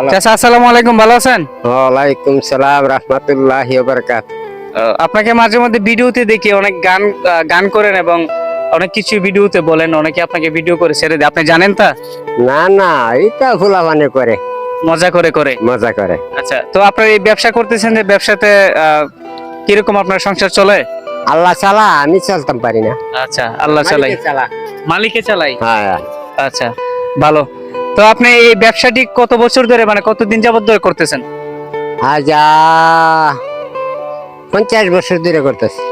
চাচা আসসালামু আলাইকুম, ভালো আছেন? ওয়ালাইকুম সালাম রাহমাতুল্লাহি ওয়া বারাকাতুহু। আপনাকে মাঝে মধ্যে ভিডিওতে দেখি অনেক গান করেন এবং অনেক কিছু ভিডিওতে বলেন, অনেকে আপনাকে ভিডিও করে ছেড়ে দেয়, আপনি জানেন তা? না না, এটা ফুলাবানে করে, মজা করে করে। মজা করে। আচ্ছা, তো আপনার এই ব্যবসা করতেছেন, যে ব্যবসাতে কিরকম আপনার সংসার চলে? আল্লাহ চালা, আমি চলতাম পারি না। আচ্ছা, আল্লাহ চালাই, মালিকে চালা। মালিকে চালাই। হ্যাঁ, আচ্ছা, ভালো। তো আপনি এই ব্যবসাটি কত বছর ধরে, মানে কতদিন যাবত ধরে করতেছেন? আজ 50 বছর ধরে করতেছি।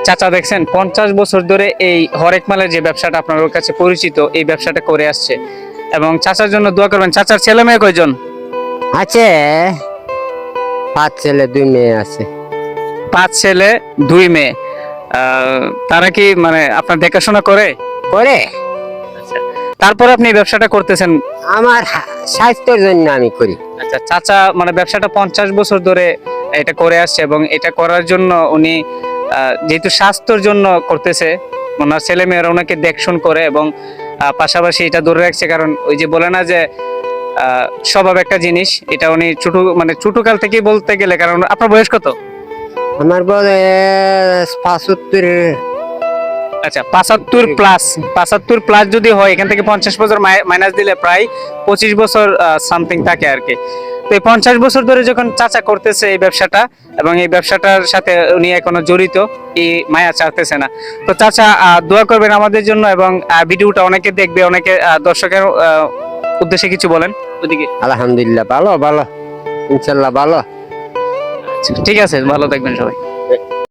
চাচা দেখছেন 50 বছর ধরে এই হরেক মালের যে ব্যবসাটা আপনার কাছে পরিচিত, এই ব্যবসাটা করে আসছে। এবং চাচার জন্য দোয়া করবেন। চাচার ছেলে মেয়ে কয়জন? আছে 5 ছেলে 2 মেয়ে আছে। 5 ছেলে 2 মেয়ে। তারা কি মানে আপনার দেখাশোনা করে? করে। আচ্ছা, তারপর আপনি এই ব্যবসাটা করতেছেন? আমার স্বাস্থ্যের জন্য আমি করি। আচ্ছা, চাচা মানে ব্যবসাটা 50 বছর ধরে এটা করে আসছে এবং এটা করার জন্য উনি যেহেতু স্বাস্থ্যের জন্য করতেছে, ওনার ছেলে মেয়েরা ওনাকে দেখশন করে এবং পাশাপাশি এটা ধরে রাখছে, কারণ ওই যে বলে না যে স্বভাব একটা জিনিস, এটা উনি ছোটকাল থেকেই বলতে গেলে। কারণ আপনার বয়স কত? আমার বয়স 75। আচ্ছা, 75 প্লাস যদি হয়, এখান থেকে 50 বছর মাইনাস দিলে প্রায় 25 বছর সামথিং থাকে আর কি। তো এই 50 বছর ধরে যখন চাচা করতেছে এই ব্যবসাটা, এবং এই ব্যবসাটার সাথে উনি এখনো জড়িত, এই মায়া চাইতেছে না। তো চাচা দোয়া করবেন আমাদের জন্য, এবং ভিডিওটা অনেকে দেখবে, অনেকে দর্শকের উদ্দেশ্যে কিছু বলেন ওদিকে। আলহামদুলিল্লাহ, ভালো ভালো, ইনশাল্লাহ ভালো। আচ্ছা, ঠিক আছে, ভালো থাকবেন সবাই।